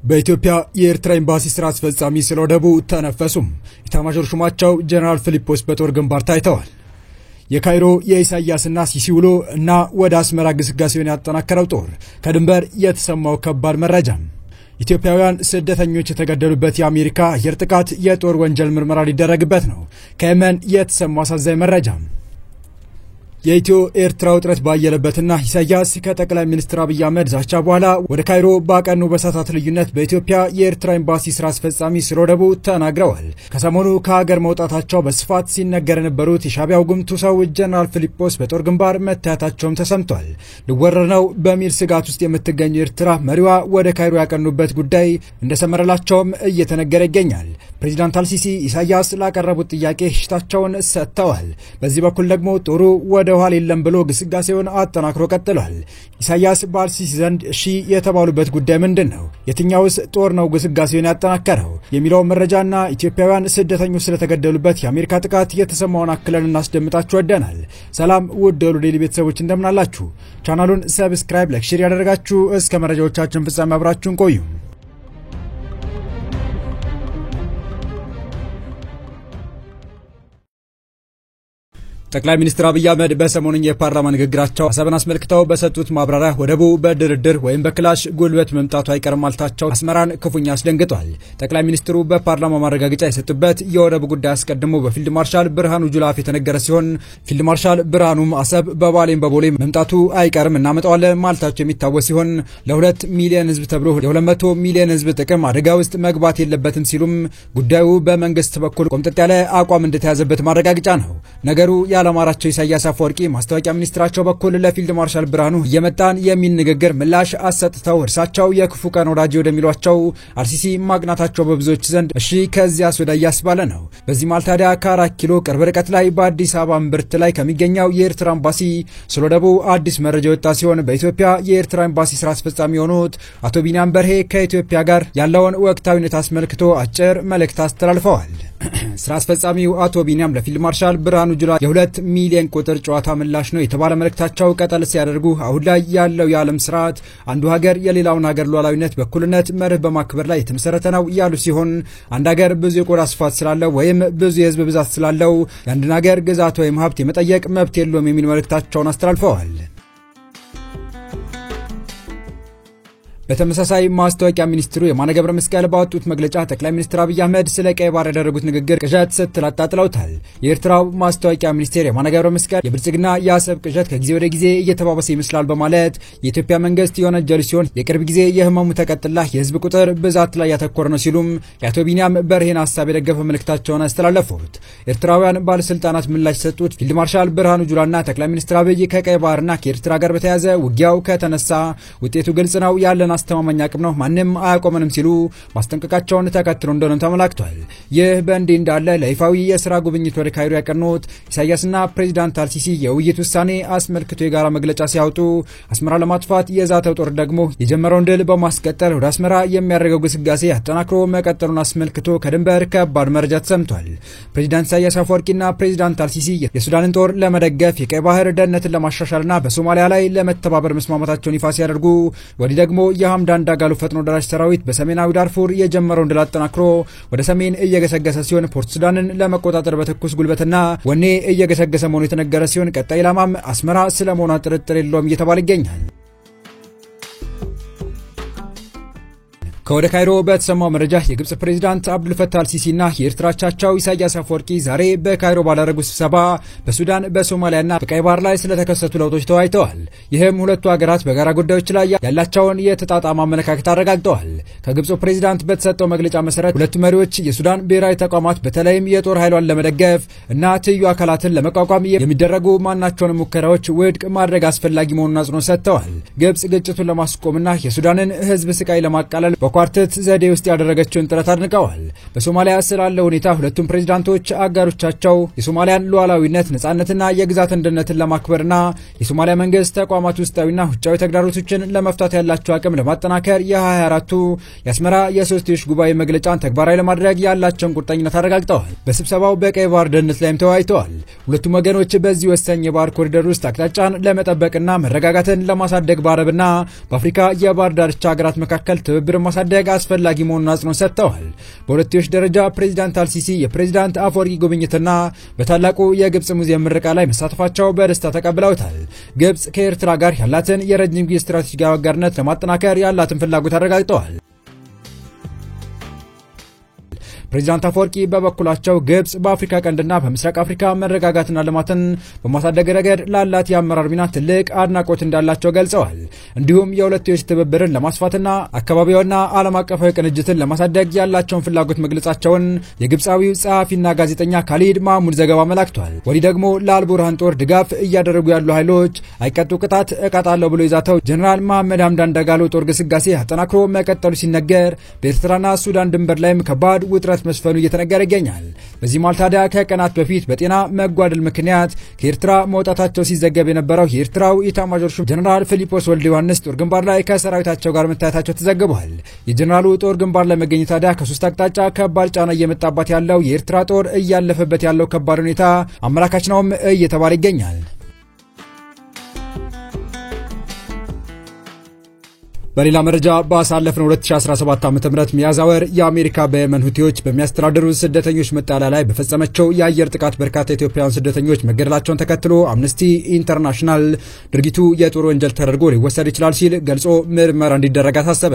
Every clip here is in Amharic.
በኢትዮጵያ የኤርትራ ኤምባሲ ስራ አስፈጻሚ ስለወደቡ ተነፈሱም። ኢታማዦር ሹማቸው ጀነራል ፊሊጶስ በጦር ግንባር ታይተዋል። የካይሮ የኢሳያስና ሲሲ ውሎ እና ወደ አስመራ ግስጋሴውን ያጠናከረው ጦር ከድንበር የተሰማው ከባድ መረጃ ኢትዮጵያውያን ስደተኞች የተገደሉበት የአሜሪካ አየር ጥቃት የጦር ወንጀል ምርመራ ሊደረግበት ነው። ከየመን የተሰማው አሳዛኝ መረጃ የኢትዮ ኤርትራ ውጥረት ባየለበትና ኢሳያስ ከጠቅላይ ሚኒስትር አብይ አህመድ ዛቻ በኋላ ወደ ካይሮ ባቀኑ በሰዓታት ልዩነት በኢትዮጵያ የኤርትራ ኤምባሲ ስራ አስፈጻሚ ስለወደቡ ተናግረዋል። ከሰሞኑ ከሀገር መውጣታቸው በስፋት ሲነገር የነበሩት የሻቢያው ጉምቱ ሰው ጀነራል ፊሊጶስ በጦር ግንባር መታየታቸውም ተሰምቷል። ሊወረር ነው በሚል ስጋት ውስጥ የምትገኘው ኤርትራ መሪዋ ወደ ካይሮ ያቀኑበት ጉዳይ እንደሰመረላቸውም እየተነገረ ይገኛል። ፕሬዝዳንት አልሲሲ ኢሳያስ ላቀረቡት ጥያቄ ሽታቸውን ሰጥተዋል። በዚህ በኩል ደግሞ ጦሩ ወደ ኋላ የለም ብሎ ግስጋሴውን አጠናክሮ ቀጥሏል። ኢሳያስ በአልሲሲ ዘንድ እሺ የተባሉበት ጉዳይ ምንድነው? የትኛውስ ጦር ነው ግስጋሴውን ያጠናከረው? የሚለው መረጃና ኢትዮጵያውያን ስደተኞች ስለተገደሉበት የአሜሪካ ጥቃት የተሰማውን አክለን እናስደምጣችሁ ወደናል። ሰላም ውድ ዴይሊ ቤተሰቦች እንደምን አላችሁ? ቻናሉን ሰብስክራይብ፣ ላይክ፣ ሼር ያደረጋችሁ እስከ መረጃዎቻችን ፍጻሜ አብራችሁን ቆዩ። ጠቅላይ ሚኒስትር አብይ አህመድ በሰሞኑኛ የፓርላማ ንግግራቸው አሰብን አስመልክተው በሰጡት ማብራሪያ ወደቡ በድርድር ወይም በክላሽ ጉልበት መምጣቱ አይቀርም ማለታቸው አስመራን ክፉኛ አስደንግጧል። ጠቅላይ ሚኒስትሩ በፓርላማ ማረጋገጫ የሰጡበት የወደቡ ጉዳይ አስቀድሞ በፊልድ ማርሻል ብርሃኑ ጁላ የተነገረ ሲሆን ፊልድ ማርሻል ብርሃኑም አሰብ በባሌም በቦሌም መምጣቱ አይቀርም እናመጣዋለን ማለታቸው የሚታወስ ሲሆን ለ2 ሚሊዮን ህዝብ ተብሎ የ200 ሚሊዮን ህዝብ ጥቅም አደጋ ውስጥ መግባት የለበትም ሲሉም ጉዳዩ በመንግስት በኩል ቆምጠጥ ያለ አቋም እንደተያዘበት ማረጋገጫ ነው። ነገሩ ያለማራቸው ኢሳያስ አፈወርቂ ማስታወቂያ ሚኒስትራቸው በኩል ለፊልድ ማርሻል ብርሃኑ እየመጣን የሚል ንግግር ምላሽ አሰጥተው እርሳቸው የክፉ ቀን ወዳጅ ወደሚሏቸው አልሲሲ ማግናታቸው በብዙዎች ዘንድ እሺ ከዚያስ ወዲያ ያስባለ ነው። በዚህ ማለት ታዲያ ከ4 ኪሎ ቅርብ ርቀት ላይ በአዲስ አበባ እምብርት ላይ ከሚገኘው የኤርትራ ኤምባሲ ስለወደቡ አዲስ መረጃ የወጣ ሲሆን በኢትዮጵያ የኤርትራ ኤምባሲ ስራ አስፈጻሚ የሆኑት አቶ ቢኒያም በርሄ ከኢትዮጵያ ጋር ያለውን ወቅታዊ ሁኔታ አስመልክቶ አጭር መልእክት አስተላልፈዋል። ስራ አስፈጻሚው አቶ ቢኒያም ለፊልድ ማርሻል ብርሃኑ ጁላ የ2 ሚሊዮን ቁጥር ጨዋታ ምላሽ ነው የተባለ መልእክታቸው ቀጠል ሲያደርጉ አሁን ላይ ያለው የዓለም ስርዓት አንዱ ሀገር የሌላውን ሀገር ሉዓላዊነት በኩልነት መርህ በማክበር ላይ የተመሰረተ ነው ያሉ ሲሆን አንድ ሀገር ብዙ የቆዳ ስፋት ስላለው ወይም ብዙ የህዝብ ብዛት ስላለው የአንድን ሀገር ግዛት ወይም ሀብት የመጠየቅ መብት የለውም የሚል መልእክታቸውን አስተላልፈዋል። በተመሳሳይ ማስታወቂያ ሚኒስትሩ የማነ ገብረ መስቀል ባወጡት መግለጫ ጠቅላይ ሚኒስትር አብይ አህመድ ስለ ቀይ ባህር ያደረጉት ንግግር ቅዠት ስትል አጣጥለውታል። የኤርትራው ማስታወቂያ ሚኒስቴር የማነ ገብረ መስቀል የብልጽግና የአሰብ ቅዠት ከጊዜ ወደ ጊዜ እየተባባሰ ይመስላል በማለት የኢትዮጵያ መንግስት የወነጀሉ ሲሆን የቅርብ ጊዜ የህመሙ ተቀጥላ የህዝብ ቁጥር ብዛት ላይ ያተኮረ ነው ሲሉም የአቶ ቢኒያም በርሄን ሀሳብ የደገፈ መልእክታቸውን አስተላለፉት። ኤርትራውያን ባለስልጣናት ምላሽ ሰጡት። ፊልድ ማርሻል ብርሃኑ ጁላና ጠቅላይ ሚኒስትር አብይ ከቀይ ባህርና ከኤርትራ ጋር በተያያዘ ውጊያው ከተነሳ ውጤቱ ግልጽ ነው ያለን አስተማማኝ አቅም ነው ማንንም አያቆመንም ሲሉ ማስጠንቀቃቸውን ተከትሎ እንደሆነ ተመላክቷል። ይህ በእንዲህ እንዳለ ለይፋዊ የሥራ ጉብኝት ወደ ካይሮ ያቀኑት ኢሳያስና ፕሬዝዳንት አልሲሲ የውይይት ውሳኔ አስመልክቶ የጋራ መግለጫ ሲያወጡ አስመራ ለማጥፋት የዛተው ጦር ደግሞ የጀመረውን ድል በማስቀጠል ወደ አስመራ የሚያደርገው ግስጋሴ አጠናክሮ መቀጠሉን አስመልክቶ ከድንበር ከባድ መረጃ ተሰምቷል። ፕሬዝዳንት ኢሳያስ አፈወርቂና ፕሬዝዳንት አልሲሲ የሱዳንን ጦር ለመደገፍ የቀይ ባህር ደህንነትን ለማሻሻልና በሶማሊያ ላይ ለመተባበር መስማማታቸውን ይፋ ሲያደርጉ ወዲህ ደግሞ ሐምዳን ዳጋሎ ፈጥኖ ደራሽ ሰራዊት በሰሜናዊ ዳርፉር የጀመረውን ድል አጠናክሮ ወደ ሰሜን እየገሰገሰ ሲሆን ፖርት ሱዳንን ለመቆጣጠር በትኩስ ጉልበትና ወኔ እየገሰገሰ መሆኑ የተነገረ ሲሆን ቀጣይ ኢላማም አስመራ ስለመሆኗ ጥርጥር የለውም እየተባለ ይገኛል። ከወደ ካይሮ በተሰማው መረጃ የግብጽ ፕሬዝዳንት አብዱል ፈታህ አልሲሲና የኤርትራ አቻቸው ኢሳያስ አፈወርቂ ዛሬ በካይሮ ባደረጉት ስብሰባ በሱዳን በሶማሊያና በቀይ ባህር ላይ ስለተከሰቱ ለውጦች ተወያይተዋል። ይህም ሁለቱ ሀገራት በጋራ ጉዳዮች ላይ ያላቸውን የተጣጣመ አመለካከት አረጋግጠዋል። ከግብጽ ፕሬዝዳንት በተሰጠው መግለጫ መሰረት ሁለቱ መሪዎች የሱዳን ብሔራዊ ተቋማት በተለይም የጦር ኃይሏን ለመደገፍ እና ትይዩ አካላትን ለመቋቋም የሚደረጉ ማናቸውን ሙከራዎች ውድቅ ማድረግ አስፈላጊ መሆኑን አጽንኦት ሰጥተዋል። ግብጽ ግጭቱን ለማስቆምና የሱዳንን ህዝብ ስቃይ ለማቃለል ኳርተት ዘዴ ውስጥ ያደረገችውን ጥረት አድንቀዋል። በሶማሊያ ስላለው ሁኔታ ሁለቱም ፕሬዝዳንቶች አጋሮቻቸው የሶማሊያን ሉዓላዊነት ነጻነትና የግዛት አንድነትን ለማክበርና የሶማሊያ መንግስት ተቋማት ውስጣዊና ውጫዊ ተግዳሮቶችን ለመፍታት ያላቸው አቅም ለማጠናከር የ24ቱ የአስመራ የሶስትዮሽ ጉባኤ መግለጫን ተግባራዊ ለማድረግ ያላቸውን ቁርጠኝነት አረጋግጠዋል። በስብሰባው በቀይ ባህር ደህንነት ላይም ተወያይተዋል። ሁለቱም ወገኖች በዚህ ወሳኝ የባህር ኮሪደር ውስጥ አቅጣጫን ለመጠበቅና መረጋጋትን ለማሳደግ በአረብና በአፍሪካ የባህር ዳርቻ ሀገራት መካከል ትብብር ማሳደግ ማሳደግ አስፈላጊ መሆኑን አጽንኦት ሰጥተዋል። በሁለትዮሽ ደረጃ ፕሬዝዳንት አልሲሲ የፕሬዝዳንት አፈወርቂ ጉብኝትና በታላቁ የግብጽ ሙዚየም ምረቃ ላይ መሳተፋቸው በደስታ ተቀብለውታል። ግብጽ ከኤርትራ ጋር ያላትን የረጅም ጊዜ ስትራቴጂካዊ አጋርነት ለማጠናከር ያላትን ፍላጎት አረጋግጠዋል። ፕሬዝዳንት አፈወርቂ በበኩላቸው ግብጽ በአፍሪካ ቀንድና በምስራቅ አፍሪካ መረጋጋትና ልማትን በማሳደግ ረገድ ላላት የአመራር ሚና ትልቅ አድናቆት እንዳላቸው ገልጸዋል። እንዲሁም የሁለትዮሽ ትብብርን ለማስፋትና አካባቢውና ዓለም አቀፋዊ ቅንጅትን ለማሳደግ ያላቸውን ፍላጎት መግለጻቸውን የግብጻዊው ጸሐፊና ጋዜጠኛ ካሊድ ማህሙድ ዘገባ አመላክቷል። ወዲህ ደግሞ ለአልቡርሃን ጦር ድጋፍ እያደረጉ ያሉ ኃይሎች አይቀጡ ቅጣት እቀጣለሁ ብሎ ይዛተው ጀነራል መሐመድ ሐምዳን ዳጋሎ ጦር ግስጋሴ አጠናክሮ መቀጠሉ ሲነገር በኤርትራና ሱዳን ድንበር ላይም ከባድ ውጥረት መስፈኑ እየተነገረ ይገኛል። በዚህ ማለት ታዲያ ከቀናት በፊት በጤና መጓደል ምክንያት ከኤርትራ መውጣታቸው ሲዘገብ የነበረው የኤርትራው ኢታማዦር ሹም ጀነራል ፊሊጶስ ወልደ ዮሐንስ ጦር ግንባር ላይ ከሰራዊታቸው ጋር መታየታቸው ተዘግቧል። የጀነራሉ ጦር ግንባር ላይ መገኘት ታዲያ ከሶስት አቅጣጫ ከባድ ጫና እየመጣባት ያለው የኤርትራ ጦር እያለፈበት ያለው ከባድ ሁኔታ አመላካች ነውም እየተባለ ይገኛል። በሌላ መረጃ ባሳለፍነው 2017 ዓ.ም ሚያዝያ ወር የአሜሪካ በየመን ሁቲዎች በሚያስተዳድሩ ስደተኞች መጣሊያ ላይ በፈጸመቸው የአየር ጥቃት በርካታ ኢትዮጵያውያን ስደተኞች መገደላቸውን ተከትሎ አምነስቲ ኢንተርናሽናል ድርጊቱ የጦር ወንጀል ተደርጎ ሊወሰድ ይችላል ሲል ገልጾ ምርመራ እንዲደረግ አሳሰበ።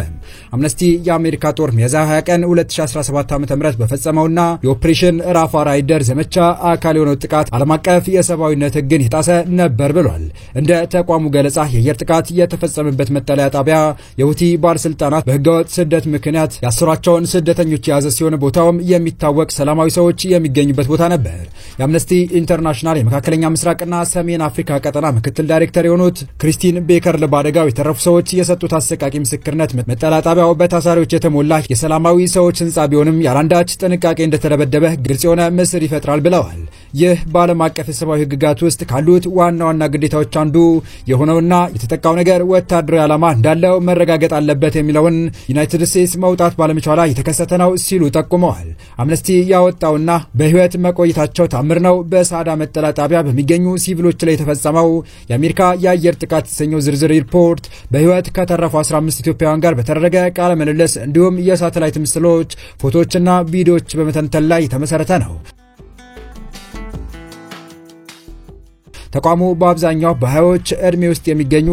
አምነስቲ የአሜሪካ ጦር ሚያዝያ 20 ቀን 2017 ዓ.ም በፈጸመውና የኦፕሬሽን ራፋ ራይደር ዘመቻ አካል የሆነው ጥቃት ዓለም አቀፍ የሰብአዊነት ሕግን የጣሰ ነበር ብሏል። እንደ ተቋሙ ገለጻ የአየር ጥቃት የተፈጸመበት መጠለያ ጣቢያ የሁቲ ባለስልጣናት በህገወጥ ስደት ምክንያት ያሰሯቸውን ስደተኞች የያዘ ሲሆን ቦታውም የሚታወቅ ሰላማዊ ሰዎች የሚገኙበት ቦታ ነበር። የአምነስቲ ኢንተርናሽናል የመካከለኛ ምስራቅና ሰሜን አፍሪካ ቀጠና ምክትል ዳይሬክተር የሆኑት ክሪስቲን ቤከር ለባደጋው የተረፉ ሰዎች የሰጡት አሰቃቂ ምስክርነት መጠለያ ጣቢያው በታሳሪዎች የተሞላ የሰላማዊ ሰዎች ህንጻ ቢሆንም ያላንዳች ጥንቃቄ እንደተደበደበ ግልጽ የሆነ ምስል ይፈጥራል ብለዋል። ይህ በዓለም አቀፍ የሰብአዊ ህግጋት ውስጥ ካሉት ዋና ዋና ግዴታዎች አንዱ የሆነውና የተጠቃው ነገር ወታደራዊ ዓላማ እንዳለው መረጋገጥ አለበት የሚለውን ዩናይትድ ስቴትስ መውጣት ባለመቻሏ የተከሰተ ነው ሲሉ ጠቁመዋል። አምነስቲ ያወጣውና በህይወት መቆየታቸው ታምር ነው በሳዳ መጠለያ ጣቢያ በሚገኙ ሲቪሎች ላይ የተፈጸመው የአሜሪካ የአየር ጥቃት የተሰኘው ዝርዝር ሪፖርት በህይወት ከተረፉ 15 ኢትዮጵያውያን ጋር በተደረገ ቃለ ምልልስ እንዲሁም የሳተላይት ምስሎች፣ ፎቶዎችና ቪዲዮዎች በመተንተን ላይ የተመሰረተ ነው። ተቋሙ በአብዛኛው በሃያዎች እድሜ ውስጥ የሚገኙ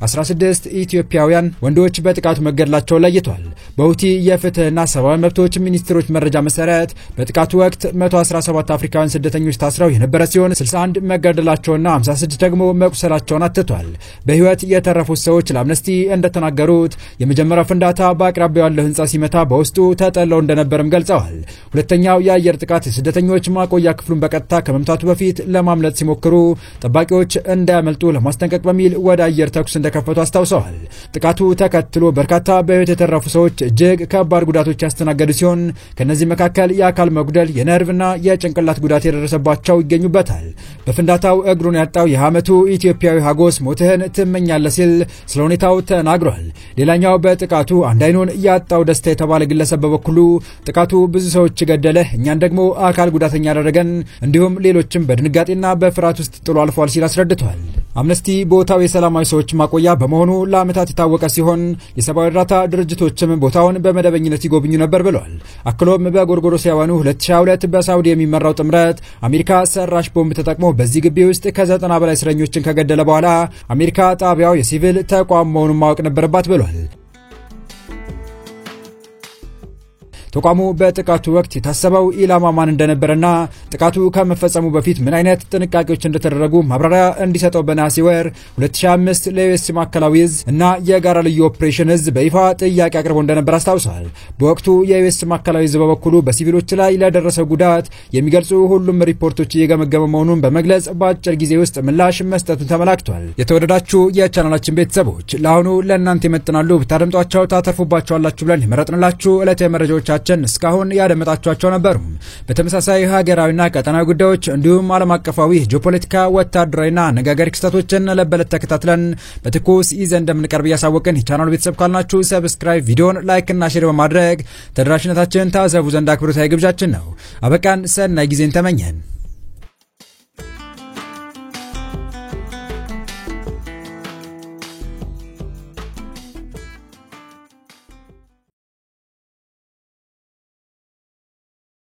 16 ኢትዮጵያውያን ወንዶች በጥቃቱ መገደላቸው ለይቷል። በሁቲ የፍትህና ሰብአዊ መብቶች ሚኒስትሮች መረጃ መሰረት በጥቃቱ ወቅት 117 አፍሪካውያን ስደተኞች ታስረው የነበረ ሲሆን 61 መገደላቸውና 56 ደግሞ መቁሰላቸውን አትቷል። በህይወት የተረፉት ሰዎች ለአምነስቲ እንደተናገሩት የመጀመሪያው ፍንዳታ በአቅራቢያው ያለው ህንጻ ሲመታ በውስጡ ተጠለው እንደነበርም ገልጸዋል። ሁለተኛው የአየር ጥቃት የስደተኞች ማቆያ ክፍሉን በቀጥታ ከመምታቱ በፊት ለማምለጥ ሲሞክሩ ጠባቂዎች እንዳያመልጡ ለማስጠንቀቅ በሚል ወደ አየር ተኩስ እንደከፈቱ አስታውሰዋል። ጥቃቱ ተከትሎ በርካታ በህይወት የተረፉ ሰዎች እጅግ ከባድ ጉዳቶች ያስተናገዱ ሲሆን ከነዚህ መካከል የአካል መጉደል፣ የነርቭና የጭንቅላት ጉዳት የደረሰባቸው ይገኙበታል። በፍንዳታው እግሩን ያጣው የዓመቱ ኢትዮጵያዊ ሀጎስ ሞትህን ትመኛለህ ሲል ስለ ሁኔታው ተናግሯል። ሌላኛው በጥቃቱ አንድ አይኑን ያጣው ደስታ የተባለ ግለሰብ በበኩሉ ጥቃቱ ብዙ ሰዎች ገደለ፣ እኛን ደግሞ አካል ጉዳተኛ ያደረገን፣ እንዲሁም ሌሎችም በድንጋጤና በፍርሃት ውስጥ ጥሎ አልፏል ሲል አስረድቷል። አምነስቲ ቦታው የሰላማዊ ሰዎች ማቆያ በመሆኑ ለዓመታት የታወቀ ሲሆን የሰብአዊ እርዳታ ድርጅቶችም ቦታውን በመደበኝነት ይጎብኙ ነበር ብሏል። አክሎም በጎርጎሮሳውያኑ 2022 በሳውዲ የሚመራው ጥምረት አሜሪካ ሰራሽ ቦምብ ተጠቅሞ በዚህ ግቢ ውስጥ ከ90 በላይ እስረኞችን ከገደለ በኋላ አሜሪካ ጣቢያው የሲቪል ተቋም መሆኑን ማወቅ ነበረባት ብሏል። ተቋሙ በጥቃቱ ወቅት የታሰበው ኢላማ ማን እንደነበረና ጥቃቱ ከመፈጸሙ በፊት ምን አይነት ጥንቃቄዎች እንደተደረጉ ማብራሪያ እንዲሰጠው በነሐሴ ወር 2005 ለዩኤስ ማዕከላዊ እዝ እና የጋራ ልዩ ኦፕሬሽን እዝ በይፋ ጥያቄ አቅርቦ እንደነበር አስታውሷል። በወቅቱ የዩኤስ ማዕከላዊ እዝ በበኩሉ በሲቪሎች ላይ ለደረሰው ጉዳት የሚገልጹ ሁሉም ሪፖርቶች እየገመገመ መሆኑን በመግለጽ በአጭር ጊዜ ውስጥ ምላሽ መስጠቱን ተመላክቷል። የተወደዳችሁ የቻናላችን ቤተሰቦች ለአሁኑ ለእናንተ ይመጥናሉ ብታደምጧቸው ታተርፉባቸዋላችሁ ብለን የመረጥንላችሁ ዕለታዊ መረጃዎች እስካሁን ያደመጣችኋቸው ነበሩ። በተመሳሳይ ሀገራዊና ቀጠናዊ ጉዳዮች እንዲሁም ዓለም አቀፋዊ ጂኦፖለቲካ፣ ወታደራዊና አነጋጋሪ ክስተቶችን ለበለጠ ተከታትለን በትኩስ ይዘን እንደምንቀርብ ያሳወቅን የቻናሉ ቤተሰብ ካልናችሁ ሰብስክራይብ፣ ቪዲዮን ላይክ እና ሼር በማድረግ ተደራሽነታችንን ታዘቡ ዘንድ አክብሮታዊ ግብዣችን ነው። አበቃን። ሰናይ ጊዜን ተመኘን።